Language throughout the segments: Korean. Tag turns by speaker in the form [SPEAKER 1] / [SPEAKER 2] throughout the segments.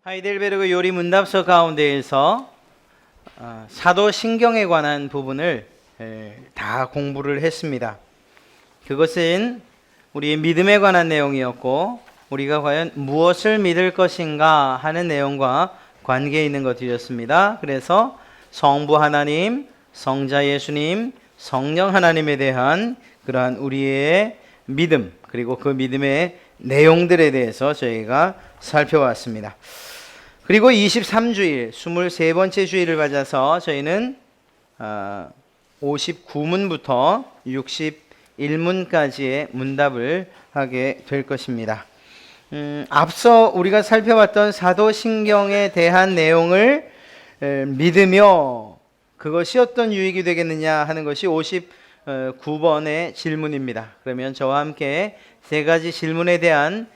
[SPEAKER 1] 하이델베르그 요리 문답서 가운데에서 사도신경에 관한 부분을 다 공부를 했습니다. 그것은 우리의 믿음에 관한 내용이었고, 우리가 과연 무엇을 믿을 것인가 하는 내용과 관계 있는 것이었습니다. 그래서 성부 하나님, 성자 예수님, 성령 하나님에 대한 그러한 우리의 믿음, 그리고 그 믿음의 내용들에 대해서 저희가 살펴봤습니다. 그리고 23주일, 23번째 주일을 맞아서 저희는 59문부터 61문까지의 문답을 하게 될 것입니다. 앞서 우리가 살펴봤던 사도신경에 대한 내용을 믿으며 그것이 어떤 유익이 되겠느냐 하는 것이 59번의 질문입니다. 그러면 저와 함께 세 가지 질문에 대한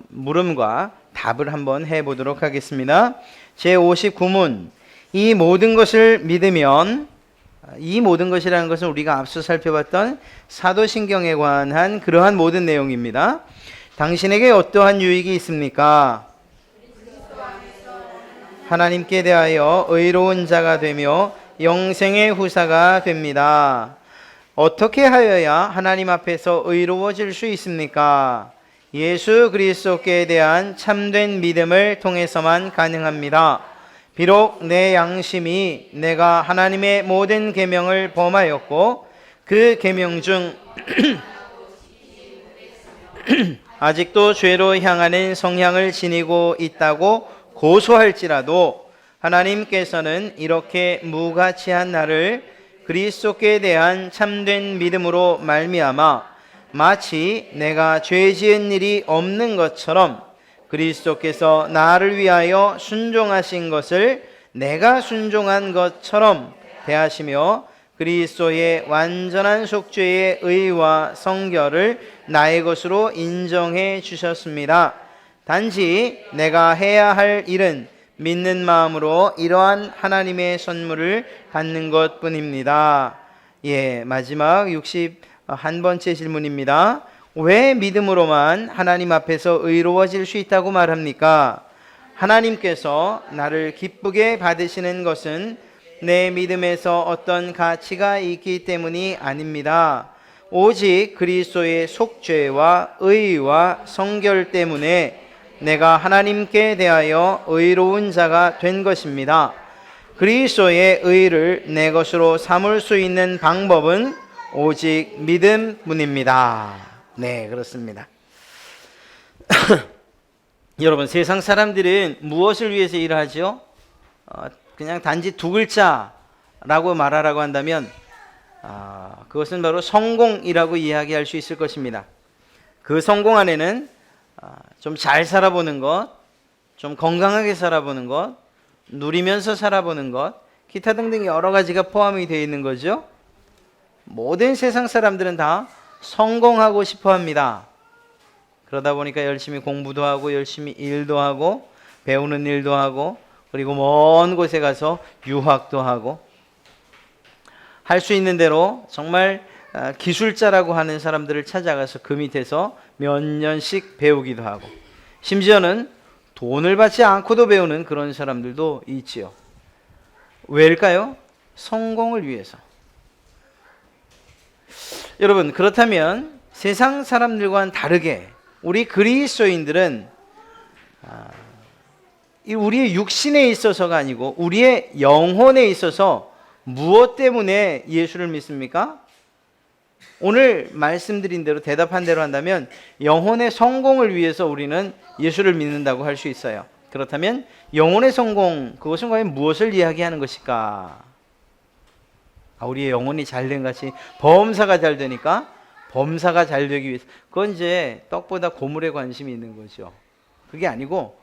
[SPEAKER 1] 물음과 답을 한번 해보도록 하겠습니다. 제59문, 이 모든 것을 믿으면, 이 모든 것이라는 것은 우리가 앞서 살펴봤던 사도신경에 관한 그러한 모든 내용입니다. 당신에게 어떠한 유익이 있습니까? 하나님께 대하여 의로운 자가 되며 영생의 후사가 됩니다. 어떻게 하여야 하나님 앞에서 의로워질 수 있습니까? 예수 그리스도께 대한 참된 믿음을 통해서만 가능합니다. 비록 내 양심이 내가 하나님의 모든 계명을 범하였고 그 계명 중 아직도 죄로 향하는 성향을 지니고 있다고 고소할지라도 하나님께서는 이렇게 무가치한 나를 그리스도께 대한 참된 믿음으로 말미암아 마치 내가 죄 지은 일이 없는 것처럼 그리스도께서 나를 위하여 순종하신 것을 내가 순종한 것처럼 대하시며 그리스도의 완전한 속죄의 의와 성결을 나의 것으로 인정해 주셨습니다. 단지 내가 해야 할 일은 믿는 마음으로 이러한 하나님의 선물을 받는 것뿐입니다. 마지막 61번째 질문입니다. 왜 믿음으로만 하나님 앞에서 의로워질 수 있다고 말합니까? 하나님께서 나를 기쁘게 받으시는 것은 내 믿음에서 어떤 가치가 있기 때문이 아닙니다. 오직 그리스도의 속죄와 의와 성결 때문에 내가 하나님께 대하여 의로운 자가 된 것입니다. 그리스도의 의를 내 것으로 삼을 수 있는 방법은 오직 믿음뿐입니다. 네, 그렇습니다. 여러분, 세상 사람들은 무엇을 위해서 일을 하죠? 그냥 단지 두 글자라고 말하라고 한다면 그것은 바로 성공이라고 이야기할 수 있을 것입니다. 그 성공 안에는 좀 잘 살아보는 것, 좀 건강하게 살아보는 것, 누리면서 살아보는 것, 기타 등등 여러 가지가 포함이 되어 있는 거죠. 모든 세상 사람들은 다 성공하고 싶어 합니다. 그러다 보니까 열심히 공부도 하고 열심히 일도 하고 배우는 일도 하고 그리고 먼 곳에 가서 유학도 하고 할 수 있는 대로 정말 기술자라고 하는 사람들을 찾아가서 그 밑에서 몇 년씩 배우기도 하고 심지어는 돈을 받지 않고도 배우는 그런 사람들도 있지요. 왜일까요? 성공을 위해서. 여러분, 그렇다면 세상 사람들과는 다르게 우리 그리스도인들은 우리의 육신에 있어서가 아니고 우리의 영혼에 있어서 무엇 때문에 예수를 믿습니까? 오늘 말씀드린 대로 대답한 대로 한다면 영혼의 성공을 위해서 우리는 예수를 믿는다고 할 수 있어요. 그렇다면 영혼의 성공, 그것은 과연 무엇을 이야기하는 것일까? 우리의 영혼이 잘된 것이 범사가 잘 되니까 범사가 잘 되기 위해서, 그건 이제 떡보다 고물에 관심이 있는 거죠. 그게 아니고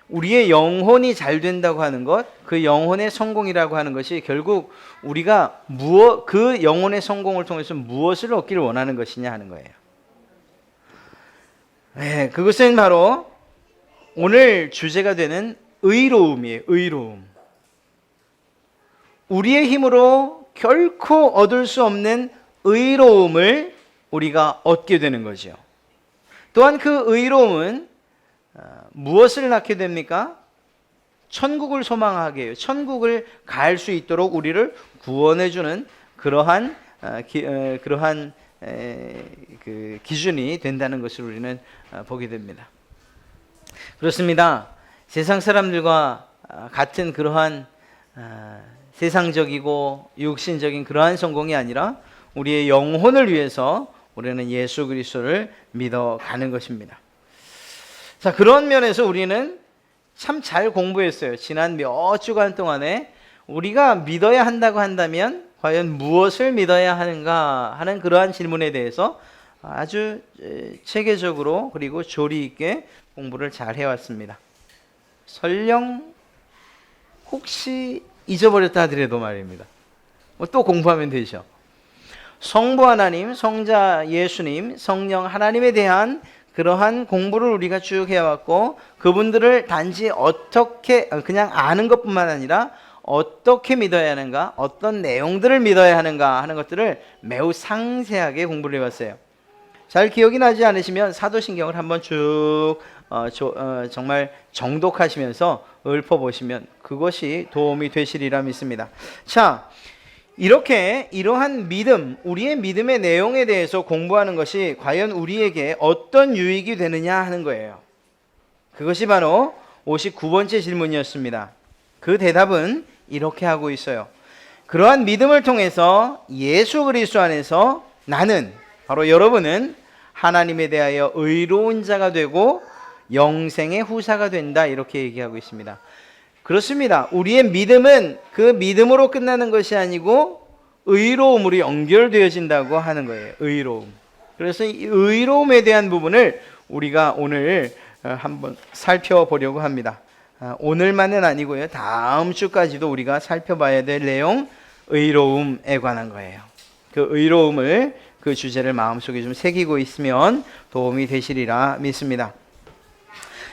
[SPEAKER 1] 우리의 영혼이 잘 된다고 하는 것, 그 영혼의 성공이라고 하는 것이 결국 우리가 그 영혼의 성공을 통해서 무엇을 얻기를 원하는 것이냐 하는 거예요. 그것은 바로 오늘 주제가 되는 의로움이에요. 의로움. 우리의 힘으로 결코 얻을 수 없는 의로움을 우리가 얻게 되는 거죠. 또한 그 의로움은 무엇을 낳게 됩니까? 천국을 소망하게 해요. 천국을 갈 수 있도록 우리를 구원해주는 그러한 그 기준이 된다는 것을 우리는 보게 됩니다. 그렇습니다. 세상 사람들과 같은 그러한 세상적이고 육신적인 그러한 성공이 아니라 우리의 영혼을 위해서 우리는 예수 그리스도를 믿어가는 것입니다. 자, 그런 면에서 우리는 참 잘 공부했어요. 지난 몇 주간 동안에 우리가 믿어야 한다고 한다면 과연 무엇을 믿어야 하는가 하는 그러한 질문에 대해서 아주 체계적으로 그리고 조리 있게 공부를 잘 해왔습니다. 설령 혹시 잊어버렸다 하더라도 말입니다. 또 공부하면 되죠. 성부 하나님, 성자 예수님, 성령 하나님에 대한 그러한 공부를 우리가 쭉 해왔고, 그분들을 단지 어떻게 그냥 아는 것뿐만 아니라 어떻게 믿어야 하는가, 어떤 내용들을 믿어야 하는가 하는 것들을 매우 상세하게 공부를 해왔어요. 잘 기억이 나지 않으시면 사도신경을 한번 쭉 정말 정독하시면서 읊어보시면 그것이 도움이 되시리라 믿습니다. 자, 이렇게 이러한 믿음, 우리의 믿음의 내용에 대해서 공부하는 것이 과연 우리에게 어떤 유익이 되느냐 하는 거예요. 그것이 바로 59번째 질문이었습니다. 그 대답은 이렇게 하고 있어요. 그러한 믿음을 통해서 예수 그리스도 안에서 나는, 바로 여러분은 하나님에 대하여 의로운 자가 되고 영생의 후사가 된다, 이렇게 얘기하고 있습니다. 그렇습니다. 우리의 믿음은 그 믿음으로 끝나는 것이 아니고 의로움으로 연결되어진다고 하는 거예요. 의로움. 그래서 이 의로움에 대한 부분을 우리가 오늘 한번 살펴보려고 합니다. 오늘만은 아니고요, 다음 주까지도 우리가 살펴봐야 될 내용, 의로움에 관한 거예요. 그 의로움을, 그 주제를 마음속에 좀 새기고 있으면 도움이 되시리라 믿습니다.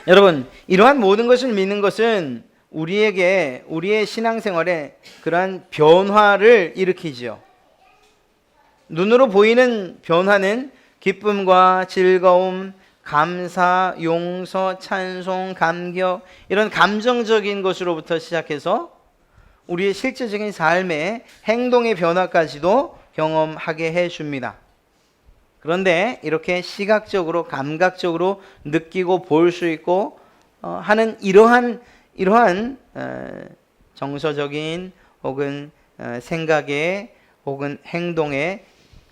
[SPEAKER 1] 여러분, 이러한 모든 것을 믿는 것은 우리에게, 우리의 신앙생활에 그러한 변화를 일으키지요. 눈으로 보이는 변화는 기쁨과 즐거움, 감사, 용서, 찬송, 감격, 이런 감정적인 것으로부터 시작해서 우리의 실제적인 삶의 행동의 변화까지도 경험하게 해줍니다. 그런데 이렇게 시각적으로, 감각적으로 느끼고 볼 수 있고 하는 이러한 정서적인 혹은 생각의 혹은 행동의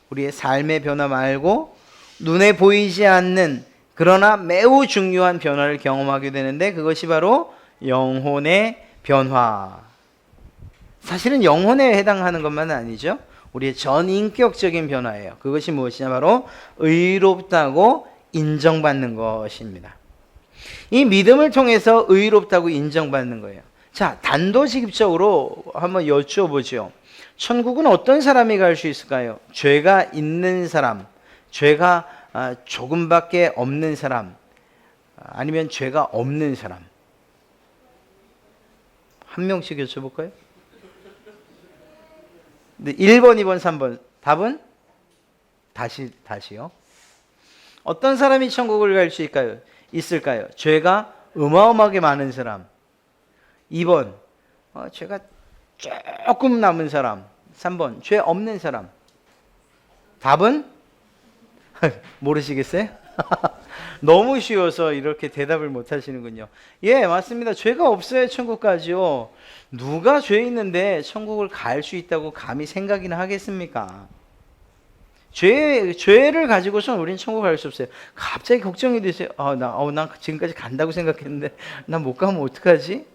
[SPEAKER 1] 우리의 삶의 변화 말고 눈에 보이지 않는 그러나 매우 중요한 변화를 경험하게 되는데, 그것이 바로 영혼의 변화. 사실은 영혼에 해당하는 것만은 아니죠. 우리의 전인격적인 변화예요. 그것이 무엇이냐, 바로 의롭다고 인정받는 것입니다. 이 믿음을 통해서 의롭다고 인정받는 거예요. 자, 단도직입적으로 한번 여쭈어보죠. 천국은 어떤 사람이 갈 수 있을까요? 죄가 있는 사람, 죄가 조금밖에 없는 사람, 아니면 죄가 없는 사람. 한 명씩 여쭤볼까요? 네, 1번, 2번, 3번. 답은? 다시요. 어떤 사람이 천국을 갈 수 있을까요? 죄가 어마어마하게 많은 사람. 2번, 죄가 조금 남은 사람. 3번, 죄 없는 사람. 답은? 모르시겠어요? 너무 쉬워서 이렇게 대답을 못 하시는군요. 예, 맞습니다. 죄가 없어야 천국 가죠. 누가 죄 있는데 천국을 갈 수 있다고 감히 생각이나 하겠습니까? 죄를 가지고선 우리는 천국 갈 수 없어요. 갑자기 걱정이 되세요. 난 지금까지 간다고 생각했는데 난 못 가면 어떡하지?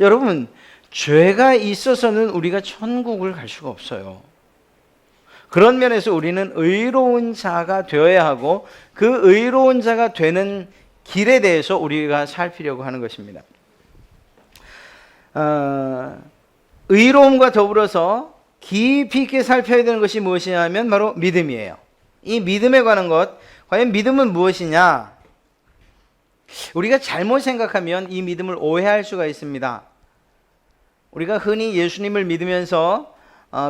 [SPEAKER 1] 여러분, 죄가 있어서는 우리가 천국을 갈 수가 없어요. 그런 면에서 우리는 의로운 자가 되어야 하고, 그 의로운 자가 되는 길에 대해서 우리가 살피려고 하는 것입니다. 의로움과 더불어서 깊이 있게 살펴야 되는 것이 무엇이냐면 바로 믿음이에요. 이 믿음에 관한 것, 과연 믿음은 무엇이냐? 우리가 잘못 생각하면 이 믿음을 오해할 수가 있습니다. 우리가 흔히 예수님을 믿으면서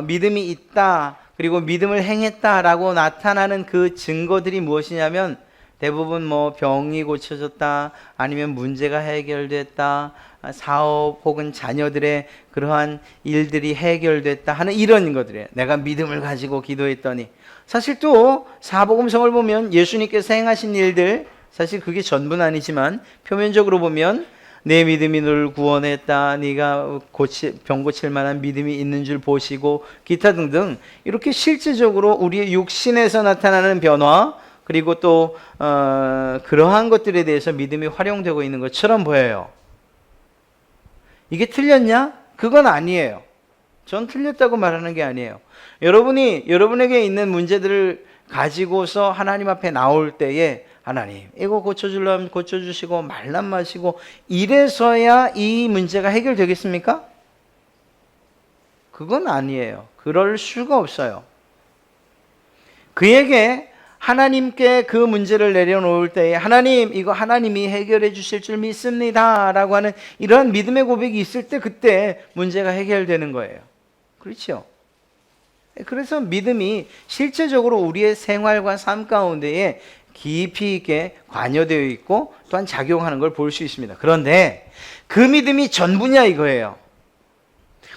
[SPEAKER 1] 믿음이 있다, 그리고 믿음을 행했다라고 나타나는 그 증거들이 무엇이냐면 대부분 뭐 병이 고쳐졌다, 아니면 문제가 해결됐다, 사업 혹은 자녀들의 그러한 일들이 해결됐다 하는 이런 것들이에요. 내가 믿음을 가지고 기도했더니. 사실 또 사복음성을 보면 예수님께서 행하신 일들, 사실 그게 전부는 아니지만 표면적으로 보면 내 믿음이 너를 구원했다, 네가 병 고칠 만한 믿음이 있는 줄 보시고, 기타 등등 이렇게 실제적으로 우리의 육신에서 나타나는 변화, 그리고 또 그러한 것들에 대해서 믿음이 활용되고 있는 것처럼 보여요. 이게 틀렸냐? 그건 아니에요. 전 틀렸다고 말하는 게 아니에요. 여러분에게 있는 문제들을 가지고서 하나님 앞에 나올 때에 하나님 이거 고쳐주려면 고쳐주시고 말란 마시고 이래서야 이 문제가 해결되겠습니까? 그건 아니에요. 그럴 수가 없어요. 그에게 하나님께 그 문제를 내려놓을 때에 하나님 이거 하나님이 해결해 주실 줄 믿습니다 라고 하는 이런 믿음의 고백이 있을 때 그때 문제가 해결되는 거예요. 그렇죠? 그래서 믿음이 실제적으로 우리의 생활과 삶 가운데에 깊이 있게 관여되어 있고 또한 작용하는 걸 볼 수 있습니다. 그런데 그 믿음이 전부냐 이거예요.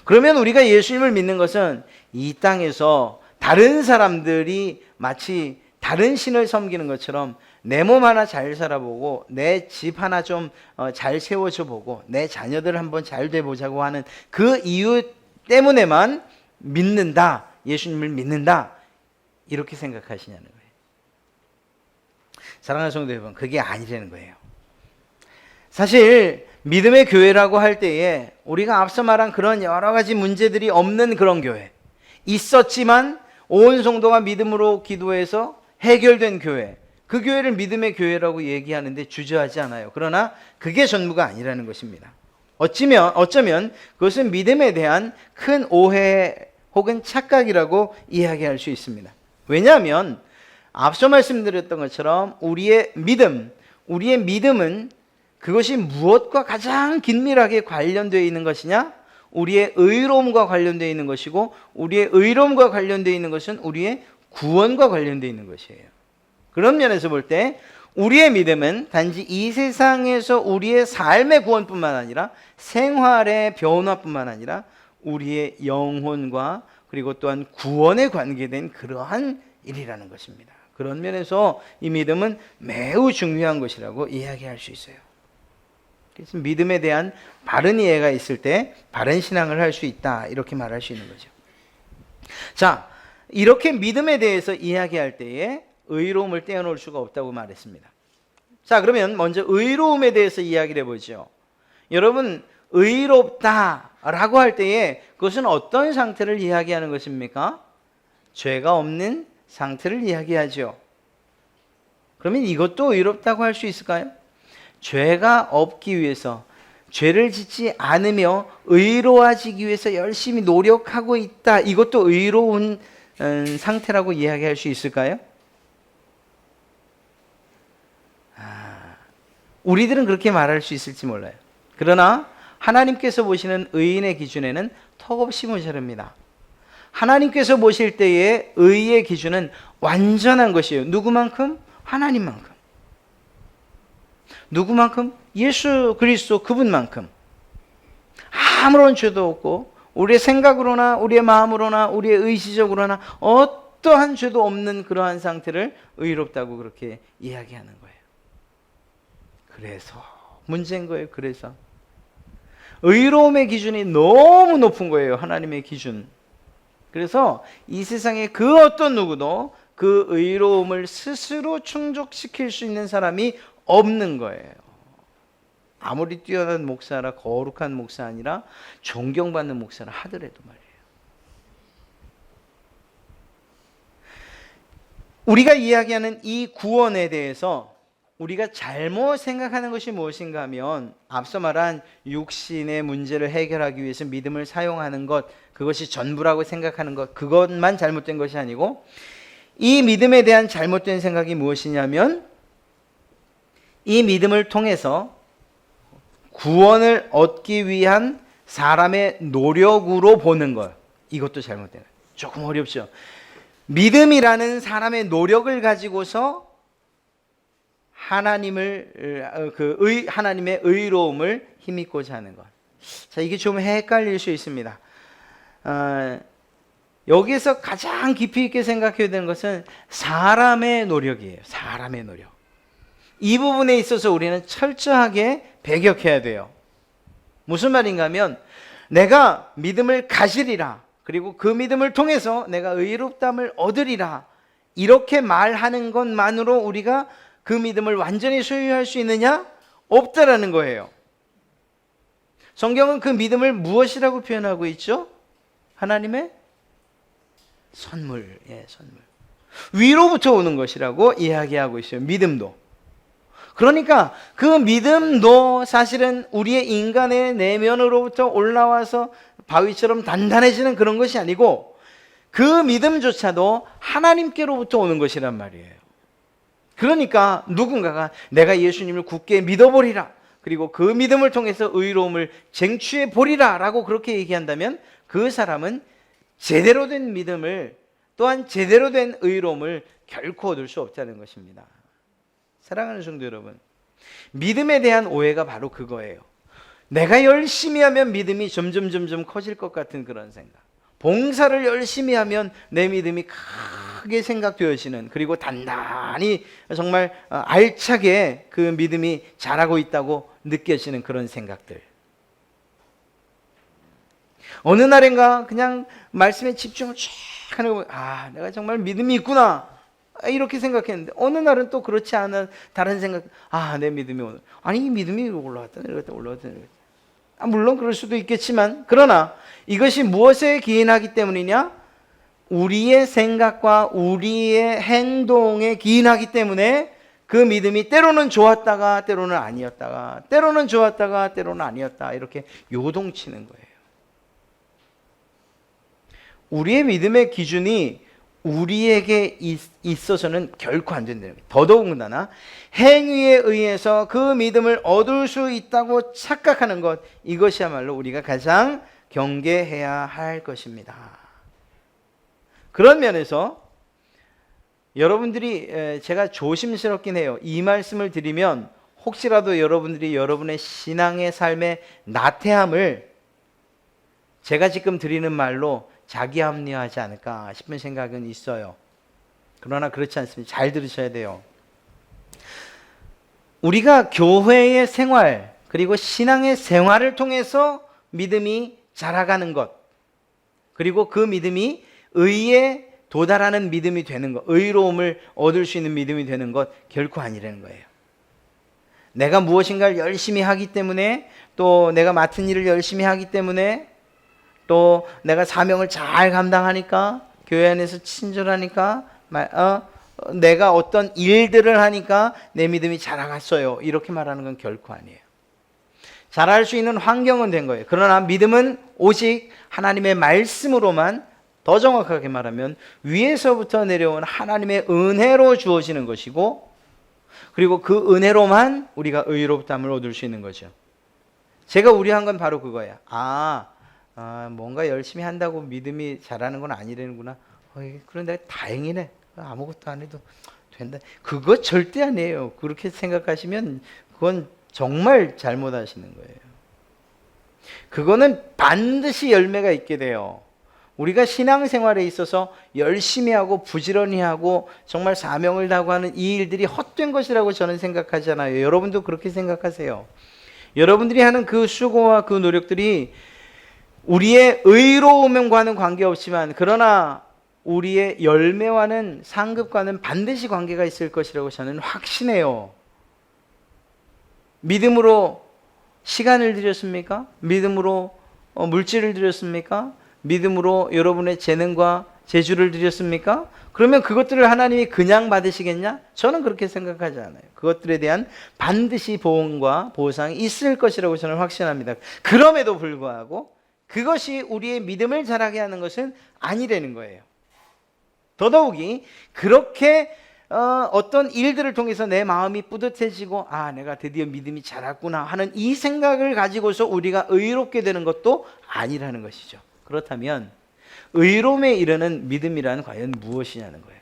[SPEAKER 1] 그러면 우리가 예수님을 믿는 것은 이 땅에서 다른 사람들이 마치 다른 신을 섬기는 것처럼 내 몸 하나 잘 살아보고 내 집 하나 좀 잘 세워줘 보고 내 자녀들 한번 잘 돼보자고 하는 그 이유 때문에만 믿는다, 예수님을 믿는다 이렇게 생각하시냐는 거예요. 사랑하는 성도 여러분, 그게 아니라는 거예요. 사실 믿음의 교회라고 할 때에 우리가 앞서 말한 그런 여러 가지 문제들이 없는 그런 교회, 있었지만 온 성도가 믿음으로 기도해서 해결된 교회, 그 교회를 믿음의 교회라고 얘기하는데 주저하지 않아요. 그러나 그게 전부가 아니라는 것입니다. 어쩌면 그것은 믿음에 대한 큰 오해 혹은 착각이라고 이야기할 수 있습니다. 왜냐하면 앞서 말씀드렸던 것처럼 우리의 믿음은 그것이 무엇과 가장 긴밀하게 관련되어 있는 것이냐? 우리의 의로움과 관련되어 있는 것이고, 우리의 의로움과 관련되어 있는 것은 우리의 구원과 관련되어 있는 것이에요. 그런 면에서 볼 때 우리의 믿음은 단지 이 세상에서 우리의 삶의 구원뿐만 아니라 생활의 변화뿐만 아니라 우리의 영혼과 그리고 또한 구원에 관계된 그러한 일이라는 것입니다. 그런 면에서 이 믿음은 매우 중요한 것이라고 이야기할 수 있어요. 그래서 믿음에 대한 바른 이해가 있을 때 바른 신앙을 할 수 있다 이렇게 말할 수 있는 거죠. 자, 이렇게 믿음에 대해서 이야기할 때에 의로움을 떼어놓을 수가 없다고 말했습니다. 자, 그러면 먼저 의로움에 대해서 이야기를 해보죠. 여러분, 의롭다라고 할 때에 그것은 어떤 상태를 이야기하는 것입니까? 죄가 없는 상태를 이야기하죠. 그러면 이것도 의롭다고 할 수 있을까요? 죄가 없기 위해서, 죄를 짓지 않으며 의로워지기 위해서 열심히 노력하고 있다, 이것도 의로운 상태라고 이야기할 수 있을까요? 우리들은 그렇게 말할 수 있을지 몰라요. 그러나 하나님께서 보시는 의인의 기준에는 턱없이 모자릅니다. 하나님께서 보실 때의 의의 기준은 완전한 것이에요. 누구만큼? 하나님만큼. 누구만큼? 예수 그리스도 그분만큼. 아무런 죄도 없고 우리의 생각으로나 우리의 마음으로나 우리의 의지적으로나 어떠한 죄도 없는 그러한 상태를 의롭다고 그렇게 이야기하는 거예요. 그래서 문제인 거예요. 그래서 의로움의 기준이 너무 높은 거예요. 하나님의 기준. 그래서 이 세상에 그 어떤 누구도 그 의로움을 스스로 충족시킬 수 있는 사람이 없는 거예요. 아무리 뛰어난 목사라, 거룩한 목사 아니라 존경받는 목사라 하더라도 말이에요. 우리가 이야기하는 이 구원에 대해서 우리가 잘못 생각하는 것이 무엇인가 하면 앞서 말한 육신의 문제를 해결하기 위해서 믿음을 사용하는 것, 그것이 전부라고 생각하는 것, 그것만 잘못된 것이 아니고 이 믿음에 대한 잘못된 생각이 무엇이냐면 이 믿음을 통해서 구원을 얻기 위한 사람의 노력으로 보는 것, 이것도 잘못된 거예요. 조금 어렵죠. 믿음이라는 사람의 노력을 가지고서 하나님의 의로움을 힘입고자 하는 것. 자, 이게 좀 헷갈릴 수 있습니다. 여기서 가장 깊이 있게 생각해야 되는 것은 사람의 노력이에요. 사람의 노력. 이 부분에 있어서 우리는 철저하게 배격해야 돼요. 무슨 말인가 하면 내가 믿음을 가지리라, 그리고 그 믿음을 통해서 내가 의롭담을 얻으리라, 이렇게 말하는 것만으로 우리가 그 믿음을 완전히 소유할 수 있느냐? 없다라는 거예요. 성경은 그 믿음을 무엇이라고 표현하고 있죠? 하나님의 선물. 예, 선물. 위로부터 오는 것이라고 이야기하고 있어요. 믿음도. 그러니까 그 믿음도 사실은 우리의 인간의 내면으로부터 올라와서 바위처럼 단단해지는 그런 것이 아니고, 그 믿음조차도 하나님께로부터 오는 것이란 말이에요. 그러니까 누군가가 내가 예수님을 굳게 믿어보리라, 그리고 그 믿음을 통해서 의로움을 쟁취해 보리라 라고 그렇게 얘기한다면, 그 사람은 제대로 된 믿음을, 또한 제대로 된 의로움을 결코 얻을 수 없다는 것입니다. 사랑하는 성도 여러분, 믿음에 대한 오해가 바로 그거예요. 내가 열심히 하면 믿음이 점점 커질 것 같은 그런 생각. 봉사를 열심히 하면 내 믿음이 크게 생각되어지는, 그리고 단단히 정말 알차게 그 믿음이 자라고 있다고 느껴지는 그런 생각들. 어느 날인가 그냥 말씀에 집중을 쫙 하는 거, 아, 내가 정말 믿음이 있구나, 이렇게 생각했는데, 어느 날은 또 그렇지 않은 다른 생각, 아, 내 믿음이 오늘, 아니, 이 믿음이 올라왔다 내려갔다 올라왔다 내려갔다. 물론 그럴 수도 있겠지만, 그러나 이것이 무엇에 기인하기 때문이냐? 우리의 생각과 우리의 행동에 기인하기 때문에 그 믿음이 때로는 좋았다가 때로는 아니었다가, 때로는 좋았다가 때로는 아니었다, 이렇게 요동치는 거예요. 우리의 믿음의 기준이 우리에게 있어서는 결코 안 된다는 거예요. 더더군다나 행위에 의해서 그 믿음을 얻을 수 있다고 착각하는 것, 이것이야말로 우리가 가장 경계해야 할 것입니다. 그런 면에서 여러분들이, 제가 조심스럽긴 해요. 이 말씀을 드리면 혹시라도 여러분들이 여러분의 신앙의 삶의 나태함을 제가 지금 드리는 말로 자기 합리화하지 않을까 싶은 생각은 있어요. 그러나 그렇지 않습니다. 잘 들으셔야 돼요. 우리가 교회의 생활, 그리고 신앙의 생활을 통해서 믿음이 자라가는 것, 그리고 그 믿음이 의에 도달하는 믿음이 되는 것, 의로움을 얻을 수 있는 믿음이 되는 것, 결코 아니라는 거예요. 내가 무엇인가를 열심히 하기 때문에, 또 내가 맡은 일을 열심히 하기 때문에, 또 내가 사명을 잘 감당하니까, 교회 안에서 친절하니까, 내가 어떤 일들을 하니까 내 믿음이 자라갔어요, 이렇게 말하는 건 결코 아니에요. 자랄 수 있는 환경은 된 거예요. 그러나 믿음은 오직 하나님의 말씀으로만, 더 정확하게 말하면 위에서부터 내려온 하나님의 은혜로 주어지는 것이고, 그리고 그 은혜로만 우리가 의롭다함을 얻을 수 있는 거죠. 제가 우려한 건 바로 그거야. 뭔가 열심히 한다고 믿음이 자라는 건 아니라는구나. 그런데 다행이네, 아무것도 안 해도 된다. 그거 절대 아니에요. 그렇게 생각하시면 그건 정말 잘못하시는 거예요. 그거는 반드시 열매가 있게 돼요. 우리가 신앙생활에 있어서 열심히 하고 부지런히 하고 정말 사명을 다하는 이 일들이 헛된 것이라고 저는 생각하잖아요. 여러분도 그렇게 생각하세요. 여러분들이 하는 그 수고와 그 노력들이 우리의 의로움과는 관계없지만, 그러나 우리의 열매와는, 상급과는 반드시 관계가 있을 것이라고 저는 확신해요. 믿음으로 시간을 드렸습니까? 믿음으로 물질을 드렸습니까? 믿음으로 여러분의 재능과 재주를 드렸습니까? 그러면 그것들을 하나님이 그냥 받으시겠냐? 저는 그렇게 생각하지 않아요. 그것들에 대한 반드시 보응과 보상이 있을 것이라고 저는 확신합니다. 그럼에도 불구하고 그것이 우리의 믿음을 자라게 하는 것은 아니라는 거예요. 더더욱이 그렇게 어떤 일들을 통해서 내 마음이 뿌듯해지고, 내가 드디어 믿음이 자랐구나 하는 이 생각을 가지고서 우리가 의롭게 되는 것도 아니라는 것이죠. 그렇다면 의로움에 이르는 믿음이란 과연 무엇이냐는 거예요.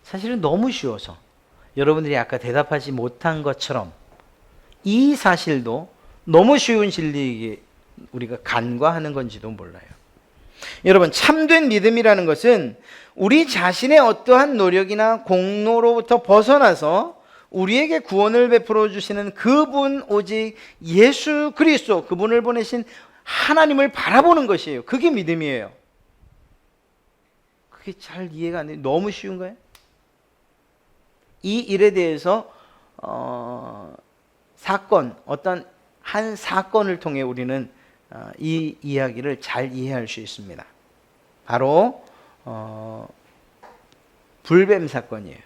[SPEAKER 1] 사실은 너무 쉬워서 여러분들이 아까 대답하지 못한 것처럼 이 사실도 너무 쉬운 진리이기에 우리가 간과하는 건지도 몰라요. 여러분, 참된 믿음이라는 것은 우리 자신의 어떠한 노력이나 공로로부터 벗어나서 우리에게 구원을 베풀어 주시는 그분 오직 예수 그리스도, 그분을 보내신 하나님을 바라보는 것이에요. 그게 믿음이에요. 그게 잘 이해가 안 돼요. 너무 쉬운가요? 이 일에 대해서 어떤 한 사건을 통해 우리는 이 이야기를 잘 이해할 수 있습니다. 바로 불뱀 사건이에요.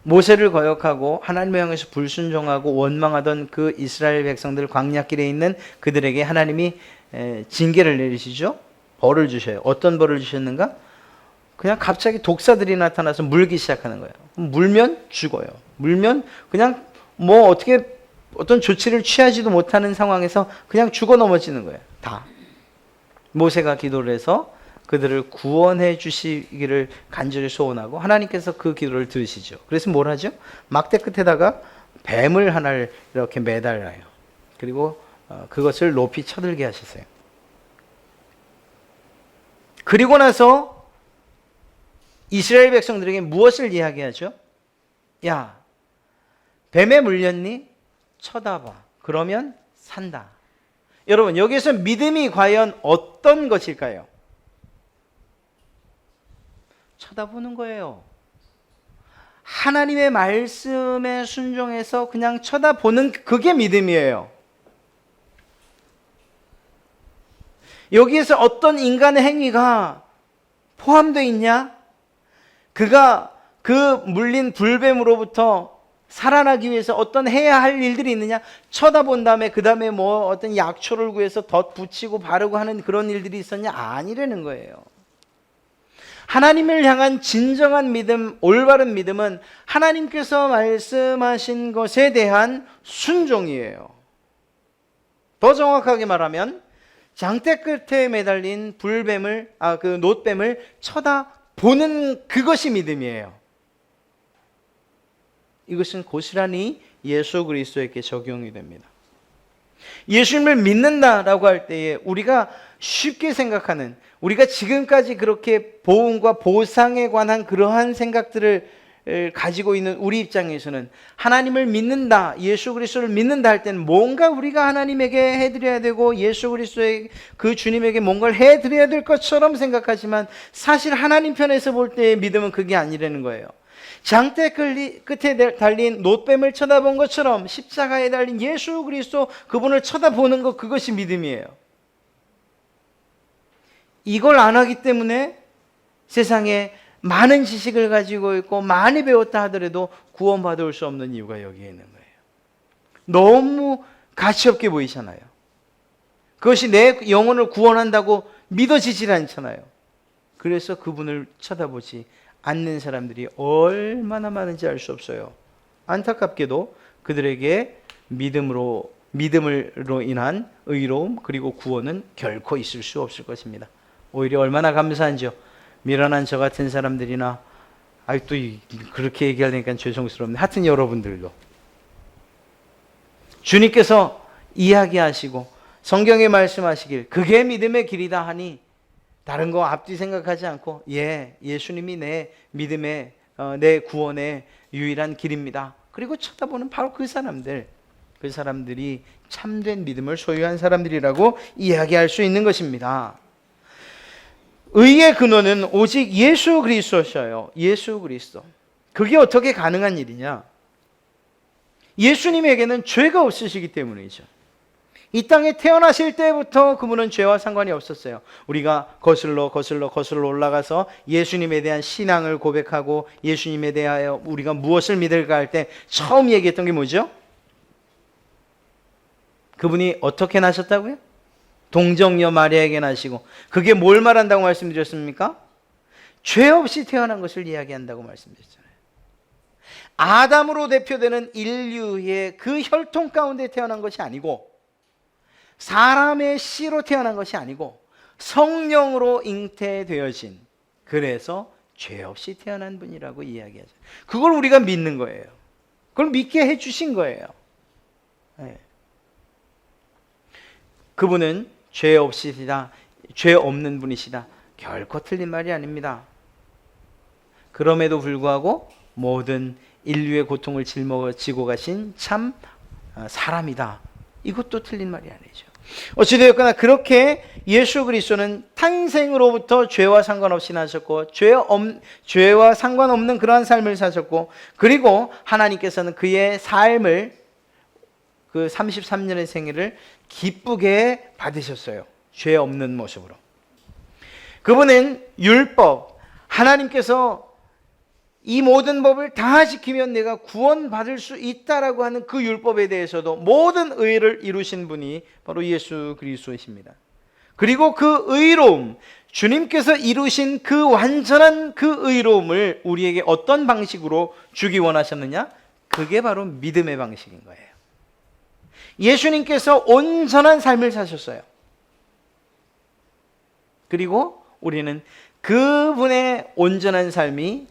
[SPEAKER 1] 모세를 거역하고 하나님을 향해서 불순종하고 원망하던 그 이스라엘 백성들, 광야길에 있는 그들에게 하나님이 징계를 내리시죠. 벌을 주셔요. 어떤 벌을 주셨는가? 그냥 갑자기 독사들이 나타나서 물기 시작하는 거예요. 물면 죽어요. 물면 그냥 어떤 조치를 취하지도 못하는 상황에서 그냥 죽어 넘어지는 거예요. 다. 모세가 기도를 해서 그들을 구원해 주시기를 간절히 소원하고 하나님께서 그 기도를 들으시죠. 그래서 뭘 하죠? 막대 끝에다가 뱀을 하나를 이렇게 매달아요. 그리고 그것을 높이 쳐들게 하셨어요. 그리고 나서 이스라엘 백성들에게 무엇을 이야기하죠? 야, 뱀에 물렸니? 쳐다봐. 그러면 산다. 여러분, 여기서 믿음이 과연 어떤 것일까요? 쳐다보는 거예요. 하나님의 말씀에 순종해서 그냥 쳐다보는 그게 믿음이에요. 여기에서 어떤 인간의 행위가 포함되어 있냐? 그가 그 물린 불뱀으로부터 살아나기 위해서 어떤 해야 할 일들이 있느냐? 쳐다본 다음에 그 다음에 어떤 약초를 구해서 덧붙이고 바르고 하는 그런 일들이 있었냐? 아니라는 거예요. 하나님을 향한 진정한 믿음, 올바른 믿음은 하나님께서 말씀하신 것에 대한 순종이에요. 더 정확하게 말하면 장대 끝에 매달린 그 놋뱀을 쳐다보는 그것이 믿음이에요. 이것은 고스란히 예수 그리스도에게 적용이 됩니다. 예수님을 믿는다라고 할 때에 우리가 쉽게 생각하는, 우리가 지금까지 그렇게 보응과 보상에 관한 그러한 생각들을 가지고 있는 우리 입장에서는 하나님을 믿는다, 예수 그리스도를 믿는다 할 때는 뭔가 우리가 하나님에게 해드려야 되고 예수 그리스도의 그 주님에게 뭔가를 해드려야 될 것처럼 생각하지만 사실 하나님 편에서 볼 때의 믿음은 그게 아니라는 거예요. 장대 끝에 달린 놋뱀을 쳐다본 것처럼 십자가에 달린 예수 그리스도, 그분을 쳐다보는 것, 그것이 믿음이에요. 이걸 안 하기 때문에 세상에 많은 지식을 가지고 있고 많이 배웠다 하더라도 구원받을 수 없는 이유가 여기에 있는 거예요. 너무 가치없게 보이잖아요. 그것이 내 영혼을 구원한다고 믿어지질 않잖아요. 그래서 그분을 쳐다보지 않는 사람들이 얼마나 많은지 알 수 없어요. 안타깝게도 그들에게 믿음으로 인한 의로움 그리고 구원은 결코 있을 수 없을 것입니다. 오히려 얼마나 감사한지요. 미련한 저 같은 사람들이나 또 그렇게 얘기하니까 죄송스럽네. 하여튼 여러분들도 주님께서 이야기하시고 성경에 말씀하시길 그게 믿음의 길이다 하니 다른 거 앞뒤 생각하지 않고 예수님이 내 믿음의 내 구원의 유일한 길입니다. 그리고 쳐다보는 바로 그 사람들이 참된 믿음을 소유한 사람들이라고 이야기할 수 있는 것입니다. 의의 근원은 오직 예수 그리스도셔요. 예수 그리스도. 그게 어떻게 가능한 일이냐? 예수님에게는 죄가 없으시기 때문이죠. 이 땅에 태어나실 때부터 그분은 죄와 상관이 없었어요. 우리가 거슬러 올라가서 예수님에 대한 신앙을 고백하고 예수님에 대하여 우리가 무엇을 믿을까 할 때 처음 얘기했던 게 뭐죠? 그분이 어떻게 나셨다고요? 동정녀 마리아에게 나시고, 그게 뭘 말한다고 말씀드렸습니까? 죄 없이 태어난 것을 이야기한다고 말씀드렸잖아요. 아담으로 대표되는 인류의 그 혈통 가운데 태어난 것이 아니고, 사람의 씨로 태어난 것이 아니고 성령으로 잉태되어진, 그래서 죄 없이 태어난 분이라고 이야기하죠. 그걸 우리가 믿는 거예요. 그걸 믿게 해주신 거예요. 네. 그분은 죄 없으시다, 죄 없는 분이시다. 결코 틀린 말이 아닙니다. 그럼에도 불구하고 모든 인류의 고통을 짊어지고 가신 참 사람이다. 이것도 틀린 말이 아니죠. 어찌되었거나 그렇게 예수 그리스도는 탄생으로부터 죄와 상관없이 나셨고 죄와 상관없는 그러한 삶을 사셨고, 그리고 하나님께서는 그의 삶을, 그 33년의 생애를 기쁘게 받으셨어요. 죄 없는 모습으로. 그분은 율법, 하나님께서 이 모든 법을 다 지키면 내가 구원받을 수 있다라고 하는 그 율법에 대해서도 모든 의를 이루신 분이 바로 예수 그리스도이십니다. 그리고 그 의로움, 주님께서 이루신 그 완전한 그 의로움을 우리에게 어떤 방식으로 주기 원하셨느냐? 그게 바로 믿음의 방식인 거예요. 예수님께서 온전한 삶을 사셨어요. 그리고 우리는 그분의 온전한 삶이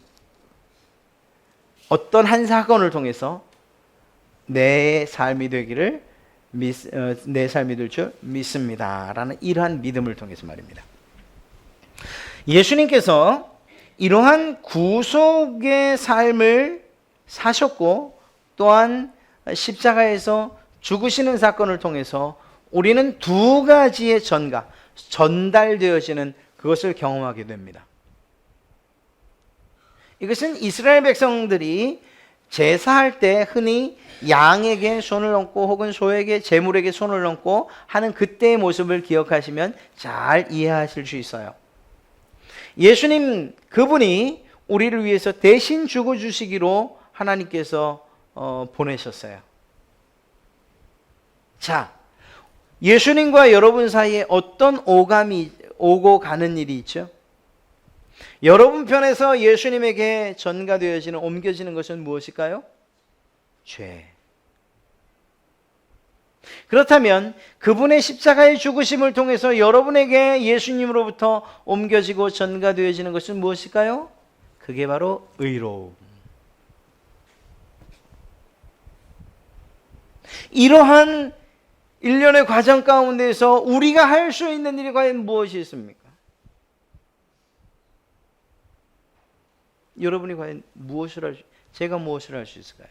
[SPEAKER 1] 어떤 한 사건을 통해서 내 삶이 되기를 내 삶이 될 줄 믿습니다라는 이러한 믿음을 통해서 말입니다. 예수님께서 이러한 구속의 삶을 사셨고, 또한 십자가에서 죽으시는 사건을 통해서 우리는 두 가지의 전달되어지는 그것을 경험하게 됩니다. 이것은 이스라엘 백성들이 제사할 때 흔히 양에게 손을 얹고 혹은 소에게, 제물에게 손을 얹고 하는 그때의 모습을 기억하시면 잘 이해하실 수 있어요. 예수님 그분이 우리를 위해서 대신 죽어주시기로 하나님께서 보내셨어요. 자, 예수님과 여러분 사이에 어떤 오감이 오고 가는 일이 있죠? 여러분 편에서 예수님에게 전가되어지는, 옮겨지는 것은 무엇일까요? 죄. 그렇다면 그분의 십자가의 죽으심을 통해서 여러분에게 예수님으로부터 옮겨지고 전가되어지는 것은 무엇일까요? 그게 바로 의로움. 이러한 일련의 과정 가운데서 우리가 할 수 있는 일이 과연 무엇이 있습니까? 여러분이 과연 제가 무엇을 할 수 있을까요?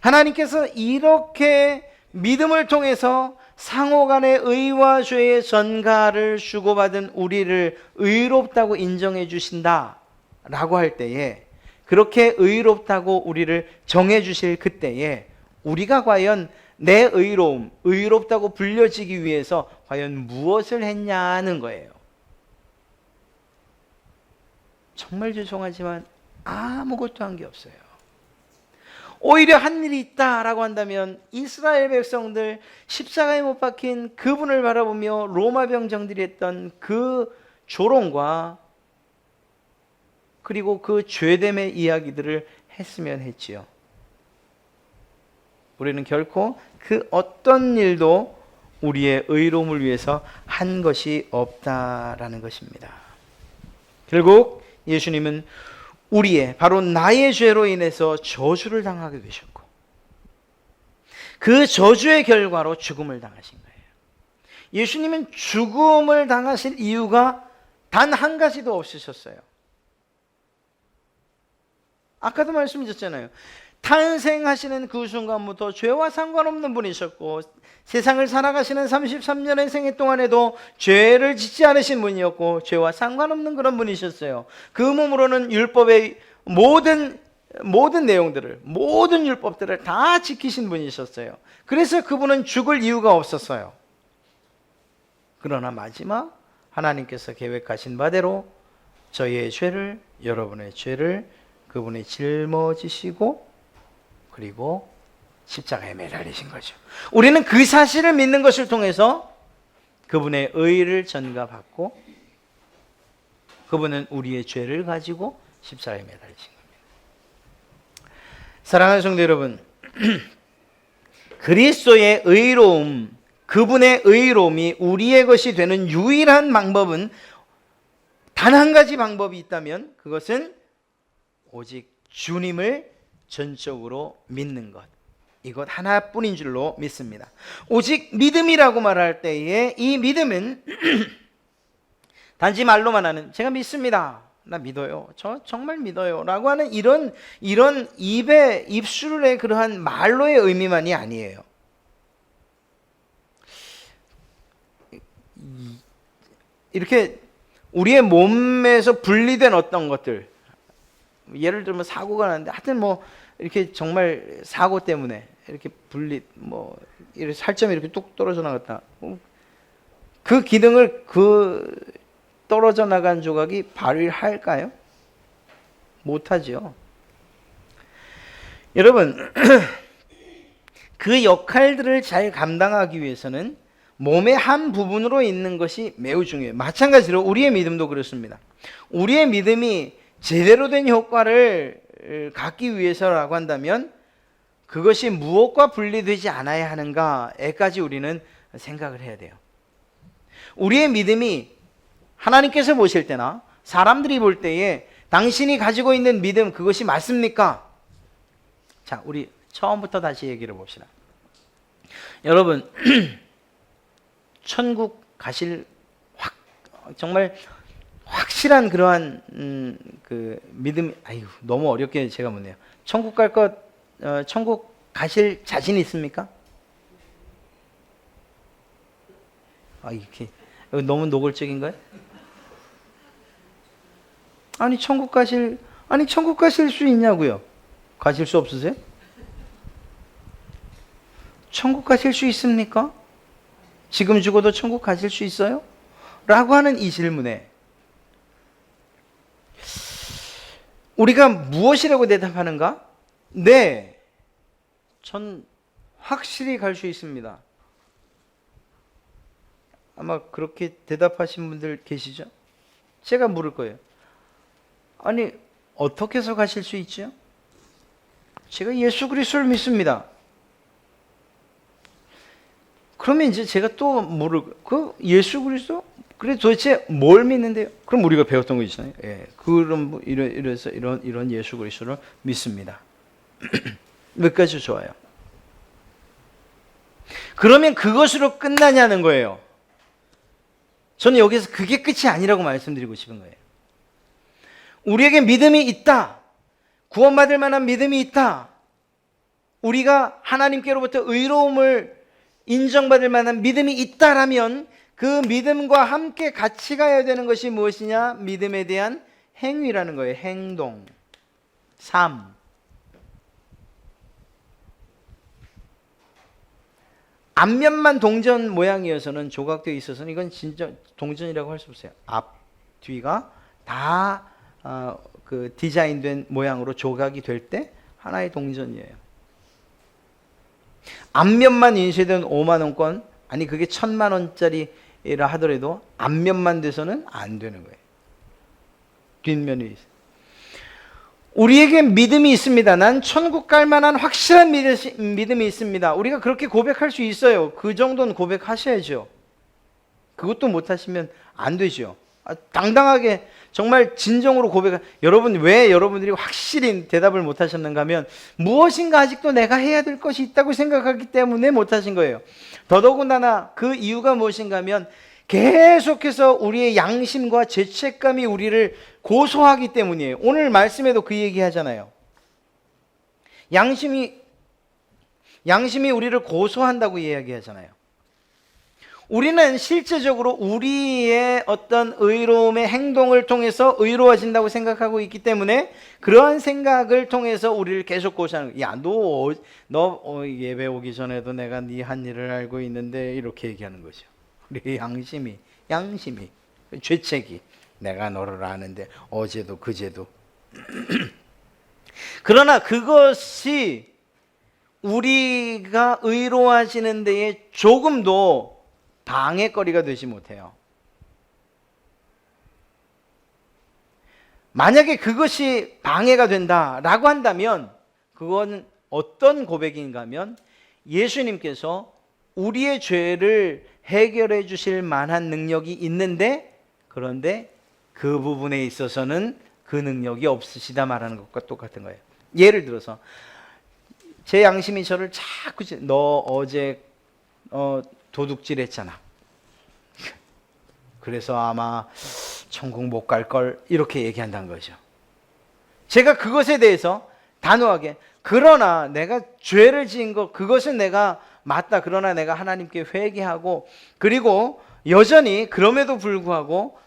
[SPEAKER 1] 하나님께서 이렇게 믿음을 통해서 상호간의 의와 죄의 전가를 주고받은 우리를 의롭다고 인정해 주신다라고 할 때에, 그렇게 의롭다고 우리를 정해 주실 그때에 우리가 과연 내 의로움, 의롭다고 불려지기 위해서 과연 무엇을 했냐는 거예요. 정말 죄송하지만 아무것도 한 게 없어요. 오히려 한 일이 있다라고 한다면 이스라엘 백성들 십자가에 못 박힌 그분을 바라보며 로마 병정들이 했던 그 조롱과 그리고 그 죄됨의 이야기들을 했으면 했지요. 우리는 결코 그 어떤 일도 우리의 의로움을 위해서 한 것이 없다라는 것입니다. 결국 예수님은 우리의, 바로 나의 죄로 인해서 저주를 당하게 되셨고, 그 저주의 결과로 죽음을 당하신 거예요. 예수님은 죽음을 당하실 이유가 단 한 가지도 없으셨어요. 아까도 말씀드렸잖아요. 탄생하시는 그 순간부터 죄와 상관없는 분이셨고, 세상을 살아가시는 33년의 생애 동안에도 죄를 짓지 않으신 분이었고, 죄와 상관없는 그런 분이셨어요. 그 몸으로는 율법의 모든 내용들을, 모든 율법들을 다 지키신 분이셨어요. 그래서 그분은 죽을 이유가 없었어요. 그러나 마지막 하나님께서 계획하신 바대로 저희의 죄를, 여러분의 죄를 그분이 짊어지시고 그리고 십자가에 매달리신 거죠. 우리는 그 사실을 믿는 것을 통해서 그분의 의를 전가받고, 그분은 우리의 죄를 가지고 십자가에 매달리신 겁니다. 사랑하는 성도 여러분, 그리스도의 의로움, 그분의 의로움이 우리의 것이 되는 유일한 방법은 단 한 가지 방법이 있다면 그것은 오직 주님을 전적으로 믿는 것, 이것 하나뿐인 줄로 믿습니다. 오직 믿음이라고 말할 때에 이 믿음은 단지 말로만 하는 제가 믿습니다, 나 믿어요, 저 정말 믿어요 라고 하는 이런 입술의 그러한 말로의 의미만이 아니에요. 이렇게 우리의 몸에서 분리된 어떤 것들, 예를 들면 사고가 났는데 하여튼 뭐 이렇게 정말 사고 때문에 이렇게 이렇게 살점이 이렇게 뚝 떨어져 나갔다, 그 기능을 떨어져 나간 조각이 발휘할까요? 못하죠. 여러분, 그 역할들을 잘 감당하기 위해서는 몸의 한 부분으로 있는 것이 매우 중요해요. 마찬가지로 우리의 믿음도 그렇습니다. 우리의 믿음이 제대로 된 효과를 갖기 위해서라고 한다면 그것이 무엇과 분리되지 않아야 하는가에까지 우리는 생각을 해야 돼요. 우리의 믿음이 하나님께서 보실 때나 사람들이 볼 때에 당신이 가지고 있는 믿음, 그것이 맞습니까? 자, 우리 처음부터 다시 얘기를 봅시다. 여러분, 천국 가실 정말 확실한 그러한 그 믿음, 너무 어렵게 제가 묻네요. 천국 가실 자신 있습니까? 이렇게 너무 노골적인가요? 천국 가실 수 있냐고요? 가실 수 없으세요? 천국 가실 수 있습니까? 지금 죽어도 천국 가실 수 있어요? 라고 하는 이 질문에 우리가 무엇이라고 대답하는가? 네, 전 확실히 갈 수 있습니다. 아마 그렇게 대답하신 분들 계시죠? 제가 물을 거예요. 어떻게 해서 가실 수 있죠? 제가 예수 그리스도를 믿습니다. 그러면 이제 제가 또 예수 그리스도? 그래 도대체 뭘 믿는데요? 그럼 우리가 배웠던 거 있잖아요. 그럼 이런 예수 그리스도를 믿습니다. 몇 가지 좋아요. 그러면 그것으로 끝나냐는 거예요. 저는 여기서 그게 끝이 아니라고 말씀드리고 싶은 거예요. 우리에게 믿음이 있다. 구원받을 만한 믿음이 있다. 우리가 하나님께로부터 의로움을 인정받을 만한 믿음이 있다라면 그 믿음과 함께 같이 가야 되는 것이 무엇이냐? 믿음에 대한 행위라는 거예요. 행동, 삶. 앞면만 동전 모양이어서는 조각되어 있어서는 이건 진짜 동전이라고 할 수 없어요. 앞, 뒤가 다 그 디자인된 모양으로 조각이 될 때 하나의 동전이에요. 앞면만 인쇄된 5만 원권, 그게 1,000만 원짜리라 하더라도 앞면만 돼서는 안 되는 거예요. 뒷면이 있어요. 우리에게 믿음이 있습니다. 난 천국 갈 만한 확실한 믿음이 있습니다. 우리가 그렇게 고백할 수 있어요. 그 정도는 고백하셔야죠. 그것도 못하시면 안 되죠. 당당하게 정말 진정으로 여러분, 왜 여러분들이 확실히 대답을 못하셨는가 하면 무엇인가 아직도 내가 해야 될 것이 있다고 생각하기 때문에 못하신 거예요. 더더군다나 그 이유가 무엇인가 하면 계속해서 우리의 양심과 죄책감이 우리를 고소하기 때문이에요. 오늘 말씀에도 그 얘기 하잖아요. 양심이 우리를 고소한다고 이야기하잖아요. 우리는 실제적으로 우리의 어떤 의로움의 행동을 통해서 의로워진다고 생각하고 있기 때문에 그러한 생각을 통해서 우리를 계속 고소하는 거예요. 야, 너 예배 오기 전에도 내가 네 한 일을 알고 있는데, 이렇게 얘기하는 거죠. 우리 양심이 죄책이 내가 너를 아는데 어제도 그제도 그러나 그것이 우리가 의로워지는 데에 조금도 방해거리가 되지 못해요. 만약에 그것이 방해가 된다라고 한다면 그건 어떤 고백인가 하면 예수님께서 우리의 죄를 해결해 주실 만한 능력이 있는데, 그런데 그 부분에 있어서는 그 능력이 없으시다 말하는 것과 똑같은 거예요. 예를 들어서 제 양심이 저를 자꾸 너 어제 도둑질 했잖아. 그래서 아마 천국 못 갈 걸 이렇게 얘기한다는 거죠. 제가 그것에 대해서 단호하게 그러나 내가 죄를 지은 것 그것은 내가 맞다. 그러나 내가 하나님께 회개하고 그리고 여전히 그럼에도 불구하고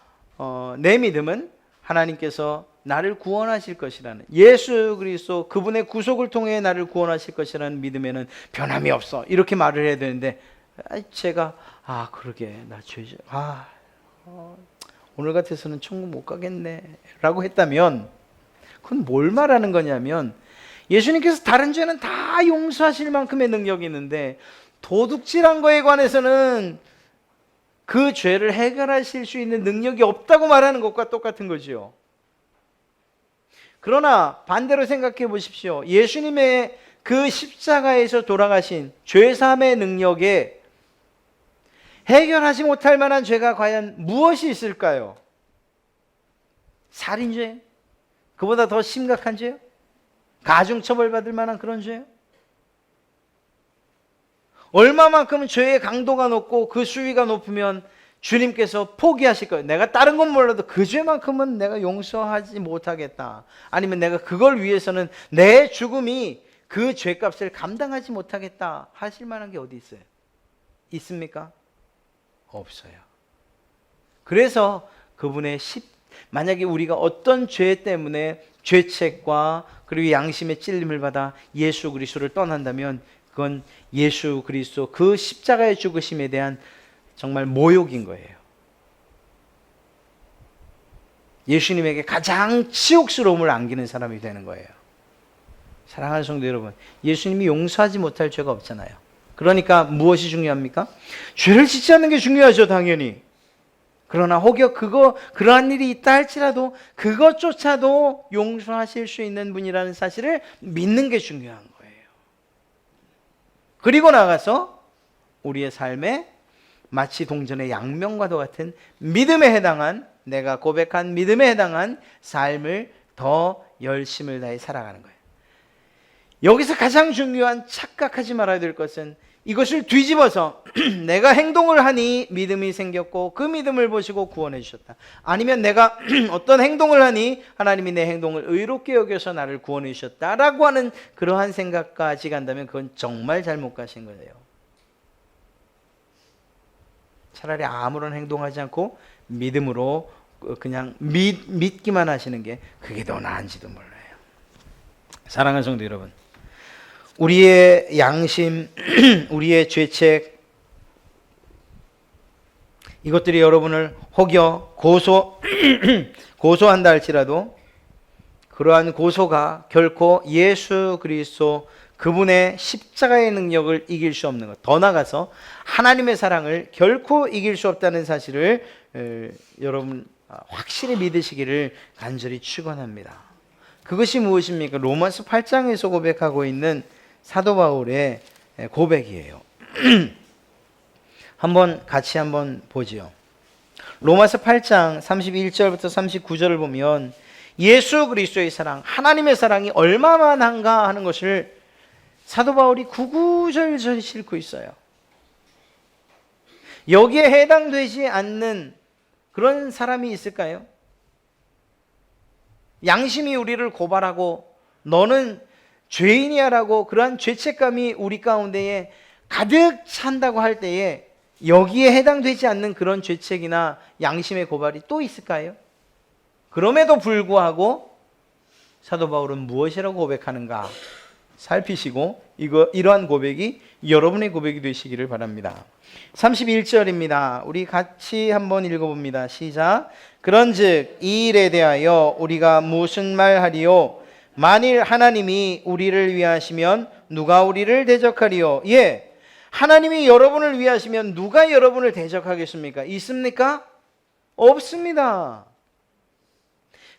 [SPEAKER 1] 내 믿음은 하나님께서 나를 구원하실 것이라는 예수 그리스도 그분의 구속을 통해 나를 구원하실 것이라는 믿음에는 변함이 없어. 이렇게 말을 해야 되는데 제가 그러게 나 죄죠. 오늘 같아서는 천국 못 가겠네 라고 했다면 그건 뭘 말하는 거냐면 예수님께서 다른 죄는 다 용서하실 만큼의 능력이 있는데 도둑질한 거에 관해서는 그 죄를 해결하실 수 있는 능력이 없다고 말하는 것과 똑같은 거죠. 그러나 반대로 생각해 보십시오. 예수님의 그 십자가에서 돌아가신 죄사함의 능력에 해결하지 못할 만한 죄가 과연 무엇이 있을까요? 살인죄? 그보다 더 심각한 죄요? 가중처벌받을 만한 그런 죄요? 얼마만큼 죄의 강도가 높고 그 수위가 높으면 주님께서 포기하실 거예요. 내가 다른 건 몰라도 그 죄만큼은 내가 용서하지 못하겠다. 아니면 내가 그걸 위해서는 내 죽음이 그 죄값을 감당하지 못하겠다 하실 만한 게 어디 있어요? 있습니까? 없어요. 그래서 그분의 만약에 우리가 어떤 죄 때문에 죄책과 그리고 양심의 찔림을 받아 예수 그리스도를 떠난다면 그건 예수 그리스도 그 십자가의 죽으심에 대한 정말 모욕인 거예요. 예수님에게 가장 치욕스러움을 안기는 사람이 되는 거예요. 사랑하는 성도 여러분, 예수님이 용서하지 못할 죄가 없잖아요. 그러니까 무엇이 중요합니까? 죄를 짓지 않는 게 중요하죠, 당연히. 그러나 혹여 그러한 일이 있다 할지라도 그것조차도 용서하실 수 있는 분이라는 사실을 믿는 게 중요한 거예요. 그리고 나가서 우리의 삶에 마치 동전의 양면과도 같은 믿음에 해당한 내가 고백한 믿음에 해당한 삶을 더 열심을 다해 살아가는 거예요. 여기서 가장 중요한 착각하지 말아야 될 것은 이것을 뒤집어서 내가 행동을 하니 믿음이 생겼고 그 믿음을 보시고 구원해 주셨다. 아니면 내가 어떤 행동을 하니 하나님이 내 행동을 의롭게 여겨서 나를 구원해 주셨다라고 하는 그러한 생각까지 간다면 그건 정말 잘못 가신 거예요. 차라리 아무런 행동하지 않고 믿음으로 그냥 믿기만 하시는 게 그게 더 나은지도 몰라요. 사랑하는 성도 여러분, 우리의 양심, 우리의 죄책 이것들이 여러분을 혹여 고소한다 할지라도 그러한 고소가 결코 예수 그리스도 그분의 십자가의 능력을 이길 수 없는 것, 더 나아가서 하나님의 사랑을 결코 이길 수 없다는 사실을 여러분 확실히 믿으시기를 간절히 축원합니다. 그것이 무엇입니까? 로마서 8장에서 고백하고 있는 사도 바울의 고백이에요. 같이 한번 보지요. 로마서 8장 31절부터 39절을 보면 예수 그리스도의 사랑, 하나님의 사랑이 얼마만한가 하는 것을 사도 바울이 구구절절 싣고 있어요. 여기에 해당되지 않는 그런 사람이 있을까요? 양심이 우리를 고발하고 너는 죄인이야라고 그러한 죄책감이 우리 가운데에 가득 찬다고 할 때에 여기에 해당되지 않는 그런 죄책이나 양심의 고발이 또 있을까요? 그럼에도 불구하고 사도 바울은 무엇이라고 고백하는가 살피시고 이러한 고백이 여러분의 고백이 되시기를 바랍니다. 31절입니다. 우리 같이 한번 읽어봅니다. 시작. 그런즉 이 일에 대하여 우리가 무슨 말하리요? 만일 하나님이 우리를 위하시면 누가 우리를 대적하리요? 예, 하나님이 여러분을 위하시면 누가 여러분을 대적하겠습니까? 있습니까? 없습니다.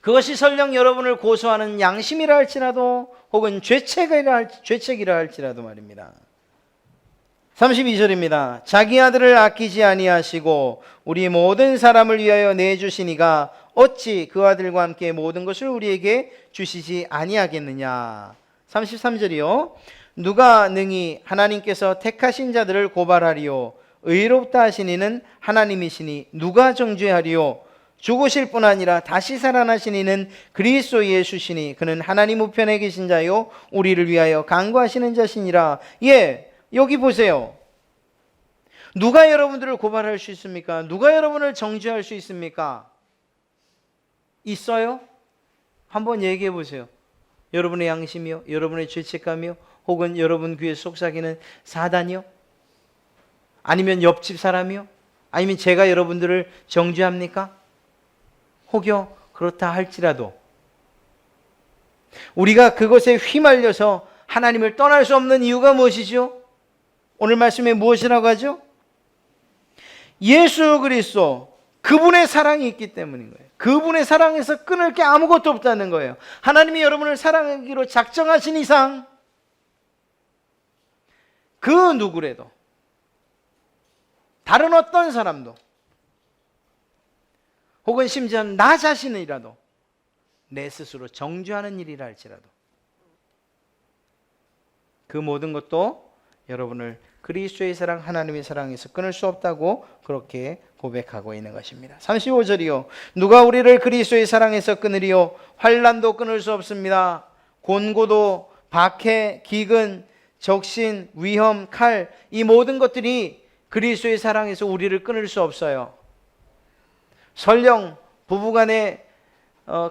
[SPEAKER 1] 그것이 설령 여러분을 고소하는 양심이라 할지라도 혹은 죄책이라 할지라도 말입니다. 32절입니다. 자기 아들을 아끼지 아니하시고 우리 모든 사람을 위하여 내주시니가 어찌 그 아들과 함께 모든 것을 우리에게 주시지 아니하겠느냐. 33절이요. 누가 능히 하나님께서 택하신 자들을 고발하리요. 의롭다 하신 이는 하나님이시니 누가 정죄하리요. 죽으실 뿐 아니라 다시 살아나신 이는 그리스도 예수시니 그는 하나님 우편에 계신 자요 우리를 위하여 간구하시는 자시니라. 예, 여기 보세요. 누가 여러분들을 고발할 수 있습니까? 누가 여러분을 정죄할 수 있습니까? 있어요? 한번 얘기해 보세요. 여러분의 양심이요? 여러분의 죄책감이요? 혹은 여러분 귀에 속삭이는 사단이요? 아니면 옆집 사람이요? 아니면 제가 여러분들을 정죄합니까? 혹여 그렇다 할지라도 우리가 그것에 휘말려서 하나님을 떠날 수 없는 이유가 무엇이죠? 오늘 말씀에 무엇이라고 하죠? 예수 그리스도 그분의 사랑이 있기 때문인 거예요. 그분의 사랑에서 끊을 게 아무것도 없다는 거예요. 하나님이 여러분을 사랑하기로 작정하신 이상 그 누구래도 다른 어떤 사람도 혹은 심지어 나 자신이라도 내 스스로 정죄하는 일이라 할지라도 그 모든 것도 여러분을 그리스도의 사랑, 하나님의 사랑에서 끊을 수 없다고 그렇게 고백하고 있는 것입니다. 35절이요. 누가 우리를 그리스도의 사랑에서 끊으리요. 환난도 끊을 수 없습니다. 곤고도, 박해, 기근, 적신, 위험, 칼, 이 모든 것들이 그리스도의 사랑에서 우리를 끊을 수 없어요. 설령 부부간에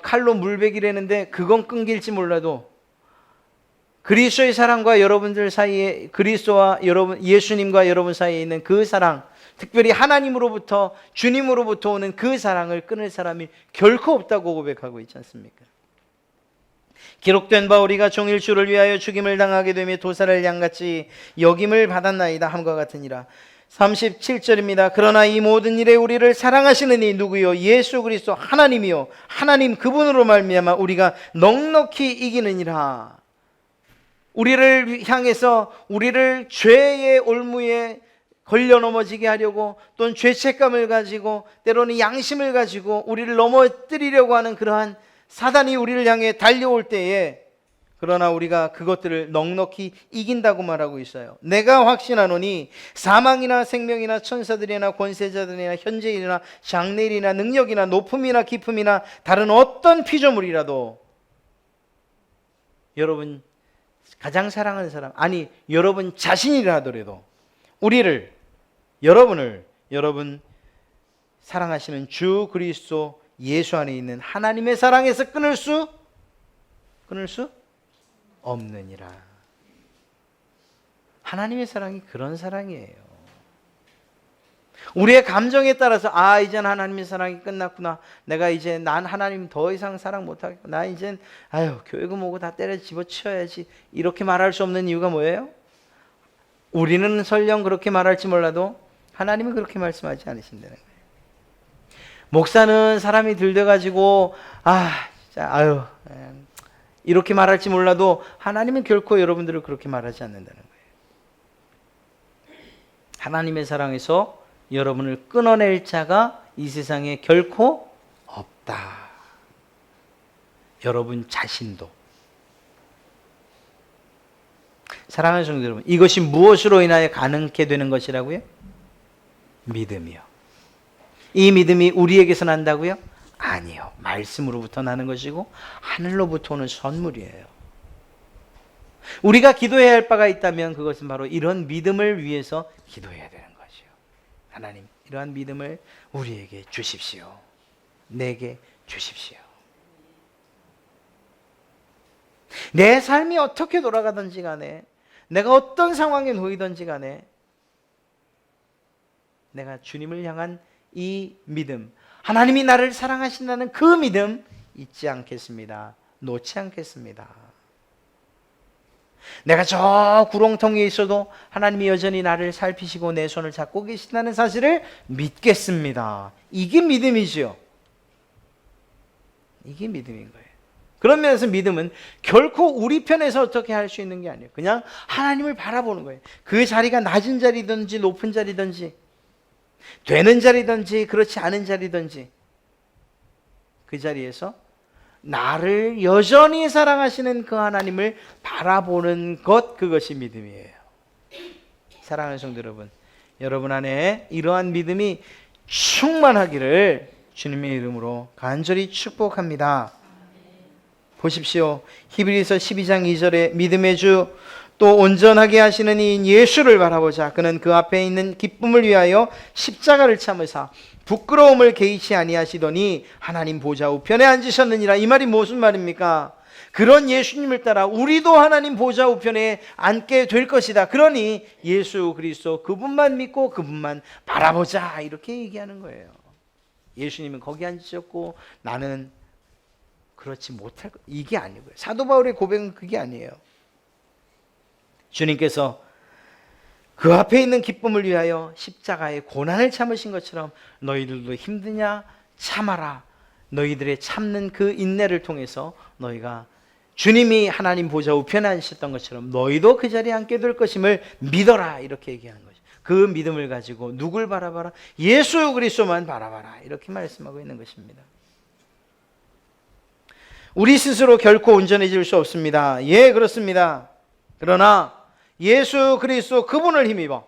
[SPEAKER 1] 칼로 물베기라는데 그건 끊길지 몰라도 그리스도의 사랑과 여러분들 사이에 그리스도와 여러분 예수님과 여러분 사이에 있는 그 사랑, 특별히 하나님으로부터 주님으로부터 오는 그 사랑을 끊을 사람이 결코 없다고 고백하고 있지 않습니까? 기록된 바 우리가 종일 주를 위하여 죽임을 당하게 되며 도살을 양같이 여김을 받았나이다 함과 같으니라. 37절입니다. 그러나 이 모든 일에 우리를 사랑하시는 이 누구요? 예수 그리스도 하나님이요. 하나님 그분으로 말미암아 우리가 넉넉히 이기느니라. 우리를 향해서 우리를 죄의 올무에 걸려 넘어지게 하려고 또는 죄책감을 가지고 때로는 양심을 가지고 우리를 넘어뜨리려고 하는 그러한 사단이 우리를 향해 달려올 때에 그러나 우리가 그것들을 넉넉히 이긴다고 말하고 있어요. 내가 확신하노니 사망이나 생명이나 천사들이나 권세자들이나 현재일이나 장래일이나 능력이나 높음이나 깊음이나 다른 어떤 피조물이라도 여러분 가장 사랑하는 사람, 아니 여러분 자신이라 하더라도 여러분 사랑하시는 주 그리스도 예수 안에 있는 하나님의 사랑에서 끊을 수 없느니라. 하나님의 사랑이 그런 사랑이에요. 우리의 감정에 따라서 이젠 하나님의 사랑이 끝났구나. 내가 이제 난 하나님 더 이상 사랑 못하겠고 나 이젠 교회금 오고 다 때려 집어치워야지 이렇게 말할 수 없는 이유가 뭐예요? 우리는 설령 그렇게 말할지 몰라도 하나님은 그렇게 말씀하지 않으신다는 거예요. 목사는 사람이 들려가지고 이렇게 말할지 몰라도 하나님은 결코 여러분들을 그렇게 말하지 않는다는 거예요. 하나님의 사랑에서 여러분을 끊어낼 자가 이 세상에 결코 없다. 여러분 자신도. 사랑하는 성도 여러분, 이것이 무엇으로 인하여 가능케 되는 것이라고요? 믿음이요. 이 믿음이 우리에게서 난다고요? 아니요. 말씀으로부터 나는 것이고 하늘로부터 오는 선물이에요. 우리가 기도해야 할 바가 있다면 그것은 바로 이런 믿음을 위해서 기도해야 되는 거죠. 하나님, 이러한 믿음을 우리에게 주십시오. 내게 주십시오. 내 삶이 어떻게 돌아가든지 간에 내가 어떤 상황에 놓이든지 간에 내가 주님을 향한 이 믿음, 하나님이 나를 사랑하신다는 그 믿음 잊지 않겠습니다. 놓지 않겠습니다. 내가 저 구렁텅이에 있어도 하나님이 여전히 나를 살피시고 내 손을 잡고 계신다는 사실을 믿겠습니다. 이게 믿음이죠. 이게 믿음인 거예요. 그런 면에서 믿음은 결코 우리 편에서 어떻게 할 수 있는 게 아니에요. 그냥 하나님을 바라보는 거예요. 그 자리가 낮은 자리든지 높은 자리든지 되는 자리든지 그렇지 않은 자리든지 그 자리에서 나를 여전히 사랑하시는 그 하나님을 바라보는 것, 그것이 믿음이에요. 사랑하는 성도 여러분, 여러분 안에 이러한 믿음이 충만하기를 주님의 이름으로 간절히 축복합니다. 보십시오. 히브리서 12장 2절에 믿음의 주 또 온전하게 하시는 이인 예수를 바라보자. 그는 그 앞에 있는 기쁨을 위하여 십자가를 참으사 부끄러움을 개의치 아니하시더니 하나님 보좌 우편에 앉으셨느니라. 이 말이 무슨 말입니까? 그런 예수님을 따라 우리도 하나님 보좌 우편에 앉게 될 것이다. 그러니 예수 그리스도 그분만 믿고 그분만 바라보자, 이렇게 얘기하는 거예요. 예수님은 거기 앉으셨고 나는 그렇지 못할 것, 이게 아니고요. 사도 바울의 고백은 그게 아니에요. 주님께서 그 앞에 있는 기쁨을 위하여 십자가의 고난을 참으신 것처럼 너희들도 힘드냐? 참아라. 너희들의 참는 그 인내를 통해서 너희가 주님이 하나님 보좌 우편에 앉으셨던 것처럼 너희도 그 자리에 앉게 될 것임을 믿어라, 이렇게 얘기하는 거죠. 그 믿음을 가지고 누굴 바라봐라? 예수 그리스도만 바라봐라, 이렇게 말씀하고 있는 것입니다. 우리 스스로 결코 온전해질 수 없습니다. 예, 그렇습니다. 그러나 예수 그리스도 그분을 힘입어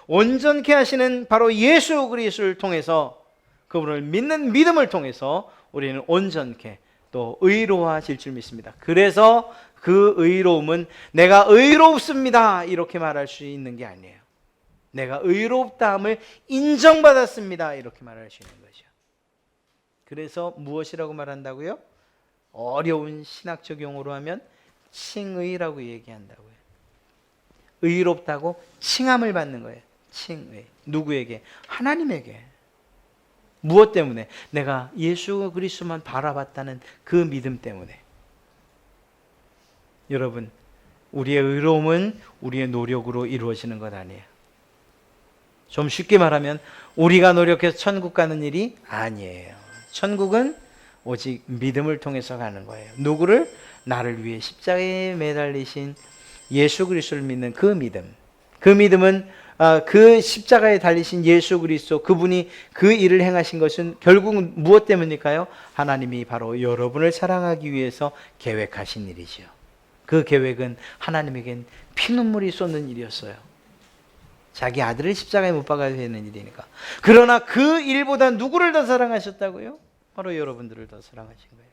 [SPEAKER 1] 온전케 하시는 바로 예수 그리스도를 통해서, 그분을 믿는 믿음을 통해서 우리는 온전케 또 의로워질 줄 믿습니다. 그래서 그 의로움은 내가 의롭습니다 이렇게 말할 수 있는 게 아니에요. 내가 의롭다함을 인정받았습니다 이렇게 말할 수 있는 거죠. 그래서 무엇이라고 말한다고요? 어려운 신학적 용어로 하면 칭의라고 얘기한다고요. 의롭다고 칭함을 받는 거예요. 칭의. 누구에게? 하나님에게. 무엇 때문에? 내가 예수 그리스도만 바라봤다는 그 믿음 때문에. 여러분, 우리의 의로움은 우리의 노력으로 이루어지는 것 아니에요. 좀 쉽게 말하면 우리가 노력해서 천국 가는 일이 아니에요. 천국은 오직 믿음을 통해서 가는 거예요. 누구를? 나를 위해 십자가에 매달리신 예수 그리스도를 믿는 그 믿음. 그 믿음은 그 십자가에 달리신 예수 그리스도, 그분이 그 일을 행하신 것은 결국 무엇 때문일까요? 하나님이 바로 여러분을 사랑하기 위해서 계획하신 일이죠. 그 계획은 하나님에겐 피눈물이 쏟는 일이었어요. 자기 아들을 십자가에 못 박아야 되는 일이니까. 그러나 그 일보다 누구를 더 사랑하셨다고요? 바로 여러분들을 더 사랑하신 거예요.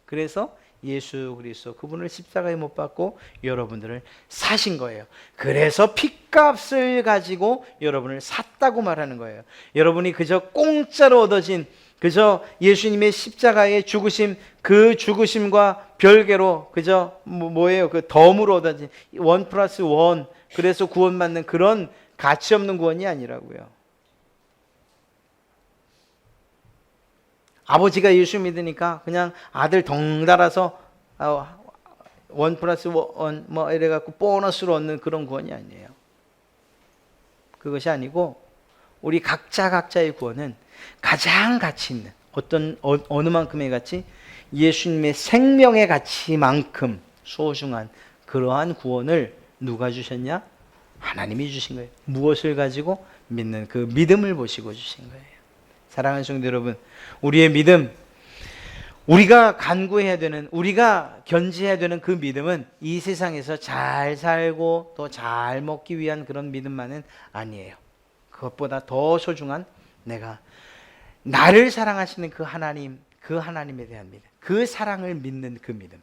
[SPEAKER 1] 그래서 예수 그리스도 그분을 십자가에 못 박고 여러분들을 사신 거예요. 그래서 핏값을 가지고 여러분을 샀다고 말하는 거예요. 여러분이 그저 공짜로 얻어진, 그저 예수님의 십자가의 죽으심, 그 죽으심과 별개로 그저 뭐예요? 그 덤으로 얻어진 1+1, 그래서 구원받는 그런 가치 없는 구원이 아니라고요. 아버지가 예수 믿으니까 그냥 아들 덩달아서 1+1 뭐 이래갖고 보너스로 얻는 그런 구원이 아니에요. 그것이 아니고 우리 각자의 구원은 가장 가치 있는 어느 만큼의 가치? 예수님의 생명의 가치만큼 소중한 그러한 구원을 누가 주셨냐? 하나님이 주신 거예요. 무엇을 가지고? 믿는 그 믿음을 보시고 주신 거예요. 사랑하는 성도 여러분, 우리의 믿음, 우리가 간구해야 되는, 우리가 견지해야 되는 그 믿음은 이 세상에서 잘 살고 또 잘 먹기 위한 그런 믿음만은 아니에요. 그것보다 더 소중한 내가 나를 사랑하시는 그 하나님, 그 하나님에 대한 믿음, 그 사랑을 믿는 그 믿음,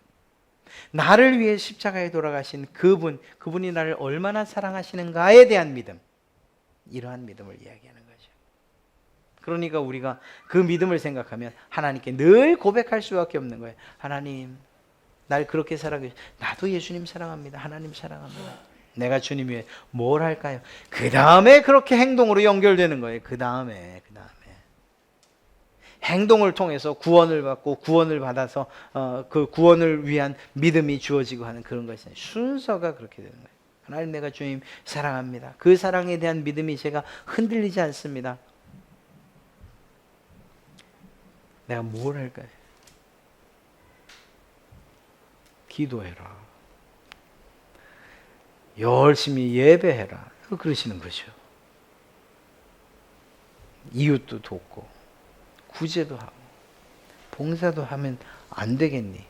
[SPEAKER 1] 나를 위해 십자가에 돌아가신 그분이 나를 얼마나 사랑하시는가에 대한 믿음, 이러한 믿음을 이야기하는 거죠. 그러니까 우리가 그 믿음을 생각하면 하나님께 늘 고백할 수밖에 없는 거예요. 하나님, 날 그렇게 사랑해. 나도 예수님 사랑합니다. 하나님 사랑합니다. 내가 주님 위해 뭘 할까요? 그 다음에 그렇게 행동으로 연결되는 거예요. 그 다음에 행동을 통해서 구원을 받고 구원을 받아서 그 구원을 위한 믿음이 주어지고 하는 그런 것이에요. 순서가 그렇게 되는 거예요. 하나님, 내가 주님 사랑합니다. 그 사랑에 대한 믿음이 제가 흔들리지 않습니다. 내가 뭘 할까요? 기도해라. 열심히 예배해라. 그러시는 거죠. 이웃도 돕고 구제도 하고 봉사도 하면 안 되겠니?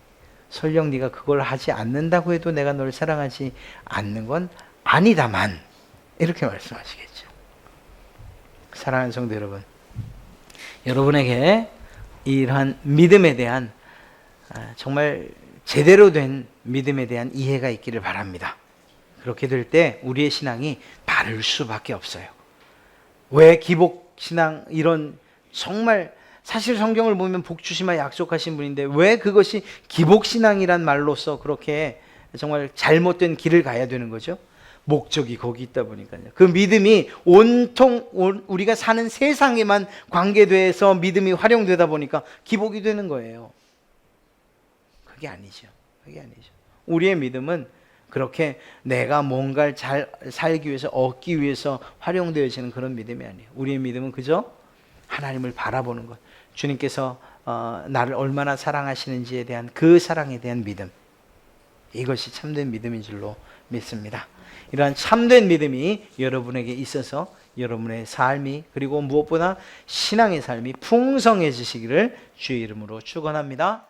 [SPEAKER 1] 설령 네가 그걸 하지 않는다고 해도 내가 널 사랑하지 않는 건 아니다만, 이렇게 말씀하시겠죠. 사랑하는 성도 여러분, 여러분에게 이러한 믿음에 대한 정말 제대로 된 믿음에 대한 이해가 있기를 바랍니다. 그렇게 될 때 우리의 신앙이 바를 수밖에 없어요. 왜 기복신앙, 이런 정말 사실 성경을 보면 복 주시마 약속하신 분인데 왜 그것이 기복신앙이란 말로서 그렇게 정말 잘못된 길을 가야 되는 거죠? 목적이 거기 있다 보니까요. 그 믿음이 온통 우리가 사는 세상에만 관계돼서 믿음이 활용되다 보니까 기복이 되는 거예요. 그게 아니죠. 그게 아니죠. 우리의 믿음은 그렇게 내가 뭔가를 잘 살기 위해서, 얻기 위해서 활용되어지는 그런 믿음이 아니에요. 우리의 믿음은 그저 하나님을 바라보는 것, 주님께서 나를 얼마나 사랑하시는지에 대한 그 사랑에 대한 믿음, 이것이 참된 믿음인 줄로 믿습니다. 이러한 참된 믿음이 여러분에게 있어서 여러분의 삶이, 그리고 무엇보다 신앙의 삶이 풍성해지시기를 주의 이름으로 축원합니다.